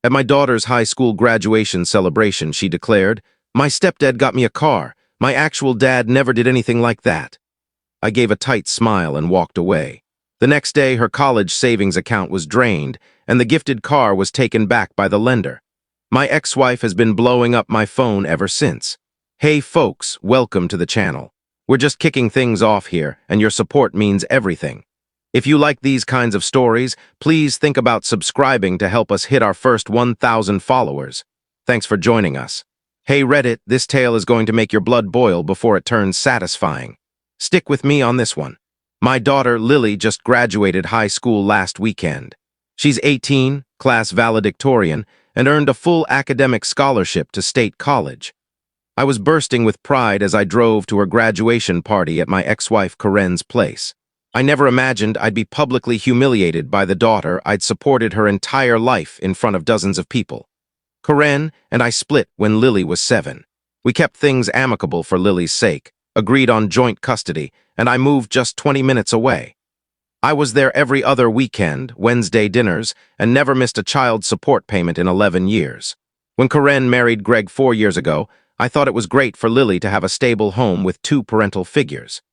At my daughter's high school graduation celebration, she declared, "My stepdad got me a car. My actual dad never did anything like that." I gave a tight smile and walked away. The next day, her college savings account was drained, and the gifted car was taken back by the lender. My ex-wife has been blowing up my phone ever since. Hey folks, welcome to the channel. We're just kicking things off here, and your support means everything. If you like these kinds of stories, please think about subscribing to help us hit our first 1,000 followers. Thanks for joining us. Hey Reddit, this tale is going to make your blood boil before it turns satisfying. Stick with me on this one. My daughter, Lily, just graduated high school last weekend. She's 18, class valedictorian, and earned a full academic scholarship to state college. I was bursting with pride as I drove to her graduation party at my ex-wife Corinne's place. I never imagined I'd be publicly humiliated by the daughter I'd supported her entire life in front of dozens of people. Corinne and I split when Lily was 7. We kept things amicable for Lily's sake, agreed on joint custody, and I moved just 20 minutes away. I was there every other weekend, Wednesday dinners, and never missed a child support payment in 11 years. When Corinne married Greg 4 years ago, I thought it was great for Lily to have a stable home with 2 parental figures.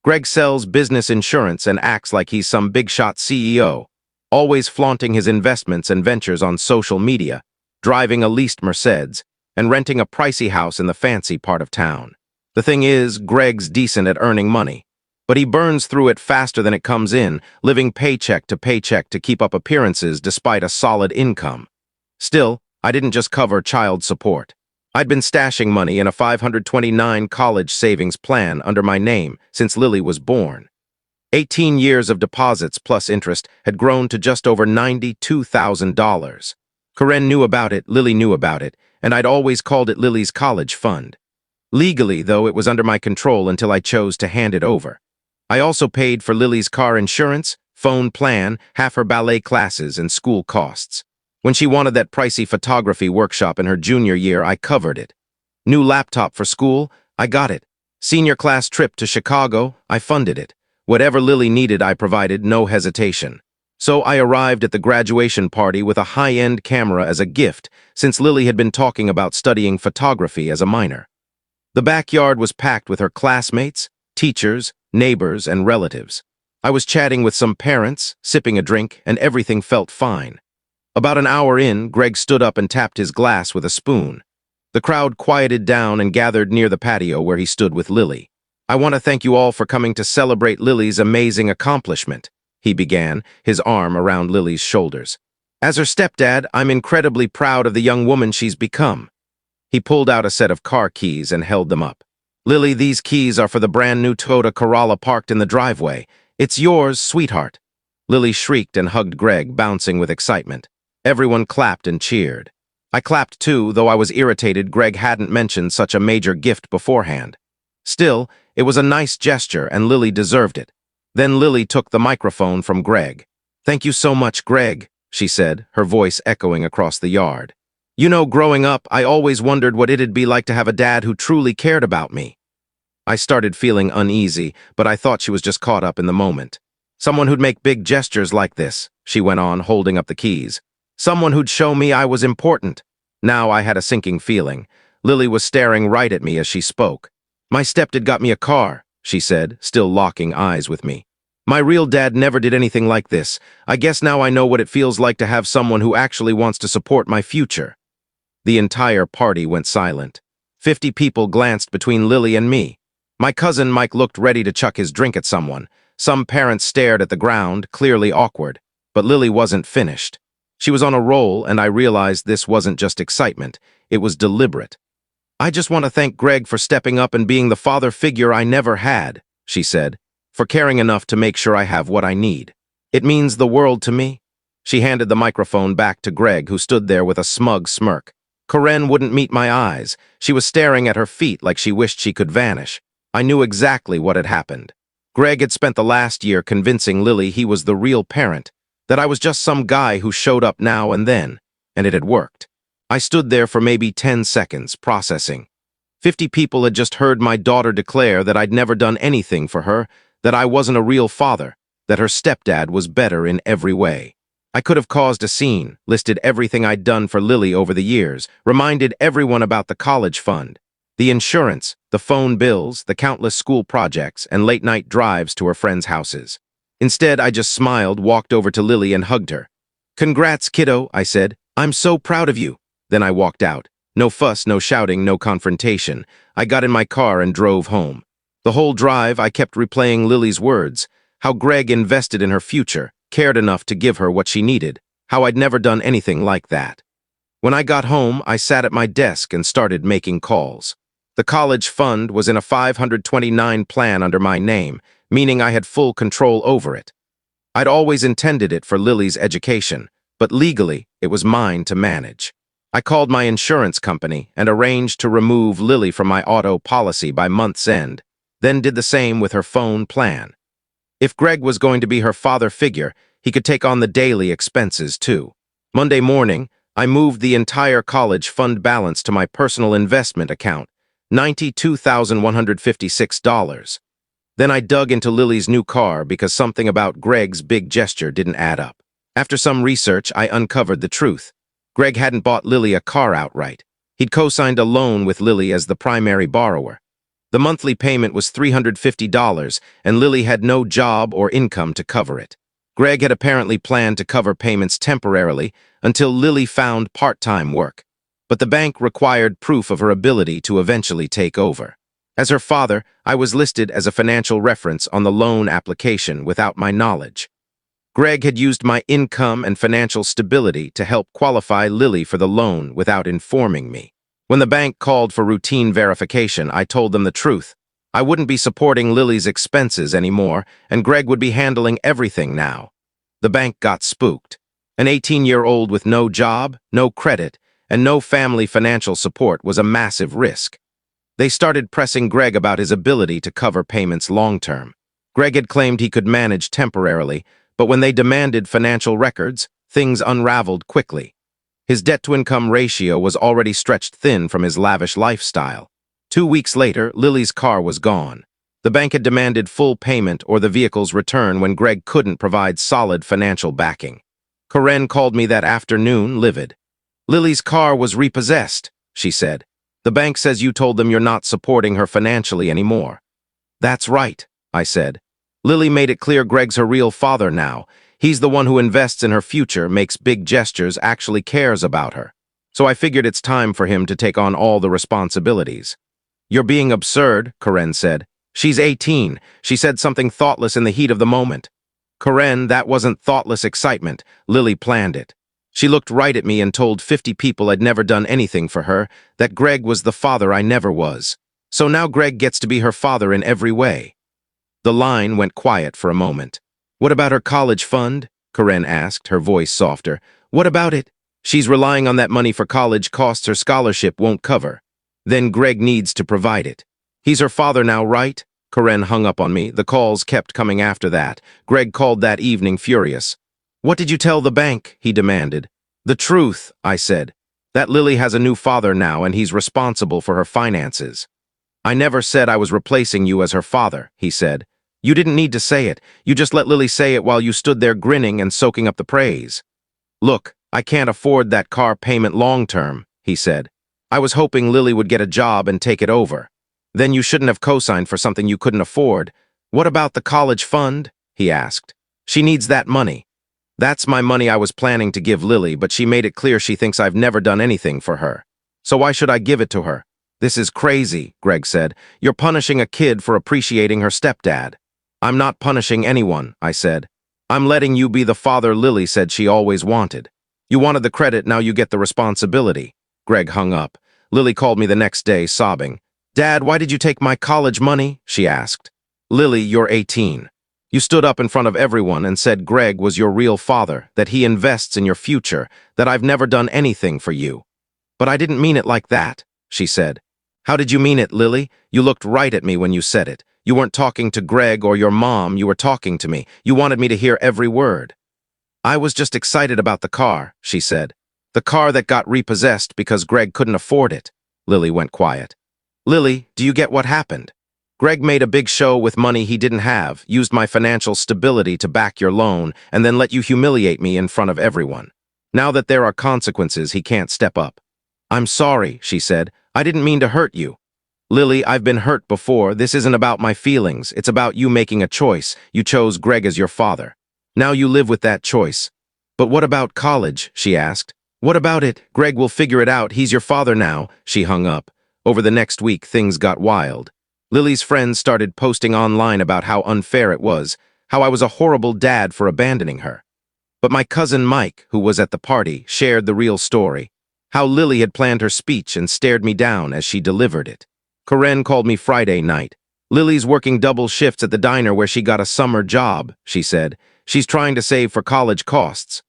Greg sells business insurance and acts like he's some big-shot CEO, always flaunting his investments and ventures on social media, driving a leased Mercedes, and renting a pricey house in the fancy part of town. The thing is, Greg's decent at earning money, but he burns through it faster than it comes in, living paycheck to keep up appearances despite a solid income. Still, I didn't just cover child support. I'd been stashing money in a $529 college savings plan under my name since Lily was born. 18 years of deposits plus interest had grown to just over $92,000. Corinne knew about it, Lily knew about it, and I'd always called it Lily's college fund. Legally, though, it was under my control until I chose to hand it over. I also paid for Lily's car insurance, phone plan, half her ballet classes, and school costs. When she wanted that pricey photography workshop in her junior year, I covered it. New laptop for school, I got it. Senior class trip to Chicago, I funded it. Whatever Lily needed, I provided, no hesitation. So I arrived at the graduation party with a high-end camera as a gift, since Lily had been talking about studying photography as a minor. The backyard was packed with her classmates, teachers, neighbors, and relatives. I was chatting with some parents, sipping a drink, and everything felt fine. About an hour in, Greg stood up and tapped his glass with a spoon. The crowd quieted down and gathered near the patio where he stood with Lily. "I want to thank you all for coming to celebrate Lily's amazing accomplishment," he began, his arm around Lily's shoulders. "As her stepdad, I'm incredibly proud of the young woman she's become." He pulled out a set of car keys and held them up. "Lily, these keys are for the brand new Toyota Corolla parked in the driveway. It's yours, sweetheart." Lily shrieked and hugged Greg, bouncing with excitement. Everyone clapped and cheered. I clapped too, though I was irritated Greg hadn't mentioned such a major gift beforehand. Still, it was a nice gesture and Lily deserved it. Then Lily took the microphone from Greg. "Thank you so much, Greg," she said, her voice echoing across the yard. "You know, growing up, I always wondered what it'd be like to have a dad who truly cared about me." I started feeling uneasy, but I thought she was just caught up in the moment. "Someone who'd make big gestures like this," she went on, holding up the keys. "Someone who'd show me I was important." Now I had a sinking feeling. Lily was staring right at me as she spoke. "My stepdad got me a car," she said, still locking eyes with me. "My real dad never did anything like this. I guess now I know what it feels like to have someone who actually wants to support my future." The entire party went silent. 50 people glanced between Lily and me. My cousin Mike looked ready to chuck his drink at someone. Some parents stared at the ground, clearly awkward. But Lily wasn't finished. She was on a roll, and I realized this wasn't just excitement. It was deliberate. "I just want to thank Greg for stepping up and being the father figure I never had," she said, "for caring enough to make sure I have what I need. It means the world to me." She handed the microphone back to Greg, who stood there with a smug smirk. Corinne wouldn't meet my eyes. She was staring at her feet like she wished she could vanish. I knew exactly what had happened. Greg had spent the last year convincing Lily he was the real parent, that I was just some guy who showed up now and then, and it had worked. I stood there for maybe 10 seconds, processing. 50 people had just heard my daughter declare that I'd never done anything for her, that I wasn't a real father, that her stepdad was better in every way. I could have caused a scene, listed everything I'd done for Lily over the years, reminded everyone about the college fund, the insurance, the phone bills, the countless school projects, and late-night drives to her friends' houses. Instead, I just smiled, walked over to Lily, and hugged her. "Congrats, kiddo," I said. "I'm so proud of you." Then I walked out. No fuss, no shouting, no confrontation. I got in my car and drove home. The whole drive, I kept replaying Lily's words, how Greg invested in her future, cared enough to give her what she needed, how I'd never done anything like that. When I got home, I sat at my desk and started making calls. The college fund was in a 529 plan under my name, meaning I had full control over it. I'd always intended it for Lily's education, but legally, it was mine to manage. I called my insurance company and arranged to remove Lily from my auto policy by month's end, then did the same with her phone plan. If Greg was going to be her father figure, he could take on the daily expenses too. Monday morning, I moved the entire college fund balance to my personal investment account, $92,156. Then I dug into Lily's new car because something about Greg's big gesture didn't add up. After some research, I uncovered the truth. Greg hadn't bought Lily a car outright. He'd co-signed a loan with Lily as the primary borrower. The monthly payment was $350, and Lily had no job or income to cover it. Greg had apparently planned to cover payments temporarily until Lily found part-time work, but the bank required proof of her ability to eventually take over. As her father, I was listed as a financial reference on the loan application without my knowledge. Greg had used my income and financial stability to help qualify Lily for the loan without informing me. When the bank called for routine verification, I told them the truth. I wouldn't be supporting Lily's expenses anymore, and Greg would be handling everything now. The bank got spooked. An 18-year-old with no job, no credit, and no family financial support was a massive risk. They started pressing Greg about his ability to cover payments long-term. Greg had claimed he could manage temporarily, but when they demanded financial records, things unraveled quickly. His debt-to-income ratio was already stretched thin from his lavish lifestyle. 2 weeks later, Lily's car was gone. The bank had demanded full payment or the vehicle's return when Greg couldn't provide solid financial backing. Karen called me that afternoon, livid. "Lily's car was repossessed," she said. "The bank says you told them you're not supporting her financially anymore." "That's right," I said. "Lily made it clear Greg's her real father now. He's the one who invests in her future, makes big gestures, actually cares about her. So I figured it's time for him to take on all the responsibilities." "You're being absurd," Karen said. "She's 18. She said something thoughtless in the heat of the moment." "Karen, that wasn't thoughtless excitement. Lily planned it. She looked right at me and told 50 people I'd never done anything for her, that Greg was the father I never was. So now Greg gets to be her father in every way." The line went quiet for a moment. "What about her college fund?" Karen asked, her voice softer. "What about it? She's relying on that money for college costs her scholarship won't cover. Then Greg needs to provide it. He's her father now, right?" Karen hung up on me. The calls kept coming after that. Greg called that evening furious. "What did you tell the bank?" he demanded. "The truth," I said. "That Lily has a new father now and he's responsible for her finances." "I never said I was replacing you as her father," he said. "You didn't need to say it. You just let Lily say it while you stood there grinning and soaking up the praise." "Look, I can't afford that car payment long-term," he said. "I was hoping Lily would get a job and take it over. Then you shouldn't have co-signed for something you couldn't afford." "What about the college fund?" he asked. "She needs that money." "That's my money I was planning to give Lily, but she made it clear she thinks I've never done anything for her. So why should I give it to her?" "This is crazy," Greg said. "You're punishing a kid for appreciating her stepdad." "I'm not punishing anyone," I said. "I'm letting you be the father Lily said she always wanted. You wanted the credit, now you get the responsibility." Greg hung up. Lily called me the next day, sobbing. "Dad, why did you take my college money?" she asked. "Lily, you're 18. You stood up in front of everyone and said Greg was your real father, that he invests in your future, that I've never done anything for you." "But I didn't mean it like that," she said. "How did you mean it, Lily? You looked right at me when you said it. You weren't talking to Greg or your mom, you were talking to me. You wanted me to hear every word." "I was just excited about the car," she said. "The car that got repossessed because Greg couldn't afford it." Lily went quiet. "Lily, do you get what happened?" Greg made a big show with money he didn't have, used my financial stability to back your loan, and then let you humiliate me in front of everyone. Now that there are consequences, he can't step up. I'm sorry, she said. I didn't mean to hurt you. Lily, I've been hurt before. This isn't about my feelings. It's about you making a choice. You chose Greg as your father. Now you live with that choice. But what about college? She asked. What about it? Greg will figure it out. He's your father now. She hung up. Over the next week, things got wild. Lily's friends started posting online about how unfair it was, how I was a horrible dad for abandoning her. But my cousin Mike, who was at the party, shared the real story, how Lily had planned her speech and stared me down as she delivered it. Karen called me Friday night. Lily's working double shifts at the diner where she got a summer job, she said. She's trying to save for college costs.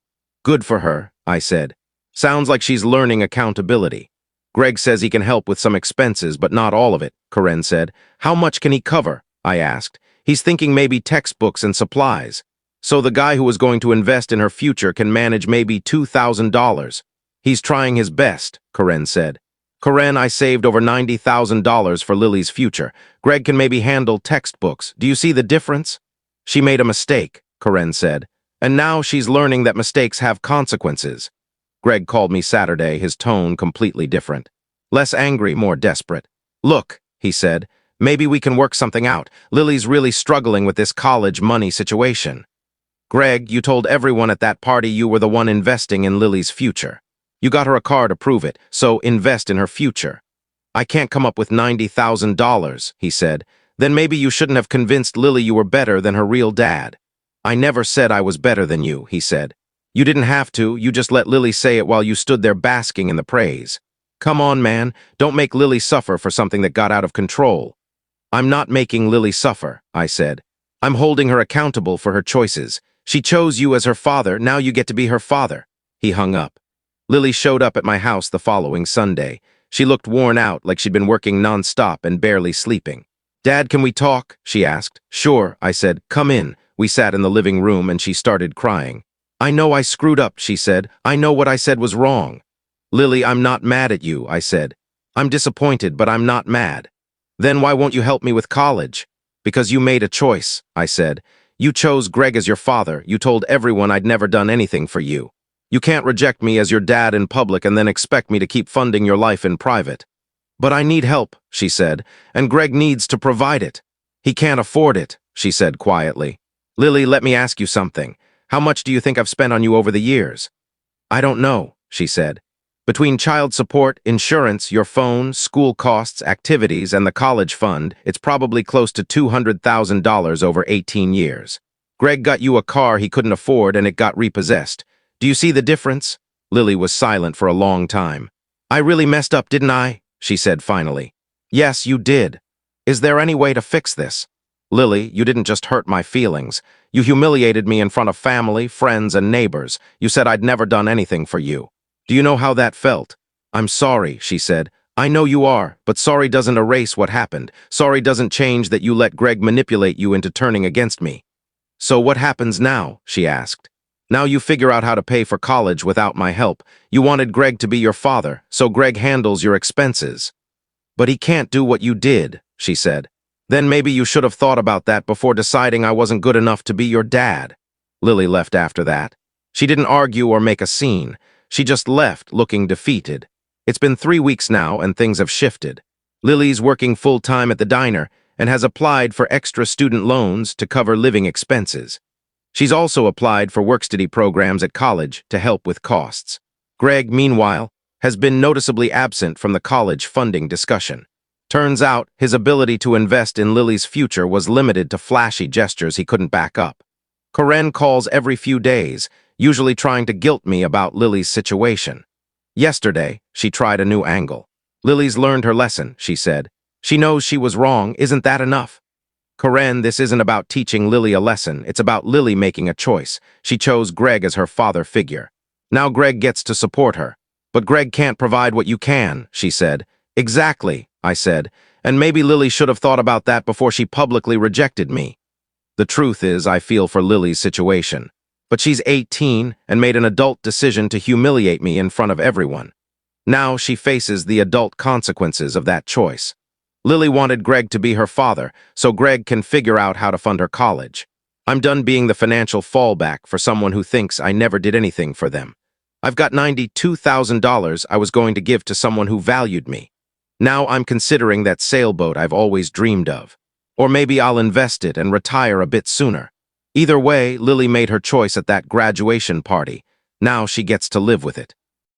Good for her, I said. Sounds like she's learning accountability. Greg says he can help with some expenses, but not all of it, Karen said. How much can he cover? I asked. He's thinking maybe textbooks and supplies. So the guy who was going to invest in her future can manage maybe $2,000. He's trying his best, Karen said. Karen, I saved over $90,000 for Lily's future. Greg can maybe handle textbooks. Do you see the difference? She made a mistake, Karen said. And now she's learning that mistakes have consequences. Greg called me Saturday, his tone completely different. Less angry, more desperate. Look, he said, maybe we can work something out. Lily's really struggling with this college money situation. Greg, you told everyone at that party you were the one investing in Lily's future. You got her a car to prove it, so invest in her future. I can't come up with $90,000, he said. Then maybe you shouldn't have convinced Lily you were better than her real dad. I never said I was better than you, he said. You didn't have to, you just let Lily say it while you stood there basking in the praise. Come on, man, don't make Lily suffer for something that got out of control. I'm not making Lily suffer, I said. I'm holding her accountable for her choices. She chose you as her father, now you get to be her father. He hung up. Lily showed up at my house the following Sunday. She looked worn out, like she'd been working non-stop and barely sleeping. Dad, can we talk? She asked. Sure, I said. Come in. We sat in the living room and she started crying. I know I screwed up, she said. I know what I said was wrong. Lily, I'm not mad at you, I said. I'm disappointed, but I'm not mad. Then why won't you help me with college? Because you made a choice, I said. You chose Greg as your father. You told everyone I'd never done anything for you. You can't reject me as your dad in public and then expect me to keep funding your life in private. But I need help, she said, and Greg needs to provide it. He can't afford it, she said quietly. Lily, let me ask you something. How much do you think I've spent on you over the years? I don't know, she said. Between child support, insurance, your phone, school costs, activities, and the college fund, it's probably close to $200,000 over 18 years. Greg got you a car he couldn't afford and it got repossessed. Do you see the difference? Lily was silent for a long time. I really messed up, didn't I? She said finally. Yes, you did. Is there any way to fix this? Lily, you didn't just hurt my feelings. You humiliated me in front of family, friends, and neighbors. You said I'd never done anything for you. Do you know how that felt? I'm sorry, she said. I know you are, but sorry doesn't erase what happened. Sorry doesn't change that you let Greg manipulate you into turning against me. So what happens now? She asked. Now you figure out how to pay for college without my help. You wanted Greg to be your father, so Greg handles your expenses. But he can't do what you did, she said. Then maybe you should have thought about that before deciding I wasn't good enough to be your dad. Lily left after that. She didn't argue or make a scene. She just left, looking defeated. It's been 3 weeks now, and things have shifted. Lily's working full-time at the diner and has applied for extra student loans to cover living expenses. She's also applied for work-study programs at college to help with costs. Greg, meanwhile, has been noticeably absent from the college funding discussion. Turns out, his ability to invest in Lily's future was limited to flashy gestures he couldn't back up. Karen calls every few days, usually trying to guilt me about Lily's situation. Yesterday, she tried a new angle. Lily's learned her lesson, she said. She knows she was wrong, isn't that enough? Karen, this isn't about teaching Lily a lesson, it's about Lily making a choice. She chose Greg as her father figure. Now Greg gets to support her. But Greg can't provide what you can, she said. Exactly, I said, and maybe Lily should have thought about that before she publicly rejected me. The truth is, I feel for Lily's situation. But she's 18 and made an adult decision to humiliate me in front of everyone. Now she faces the adult consequences of that choice. Lily wanted Greg to be her father, so Greg can figure out how to fund her college. I'm done being the financial fallback for someone who thinks I never did anything for them. I've got $92,000 I was going to give to someone who valued me. Now I'm considering that sailboat I've always dreamed of. Or maybe I'll invest it and retire a bit sooner. Either way, Lily made her choice at that graduation party. Now she gets to live with it.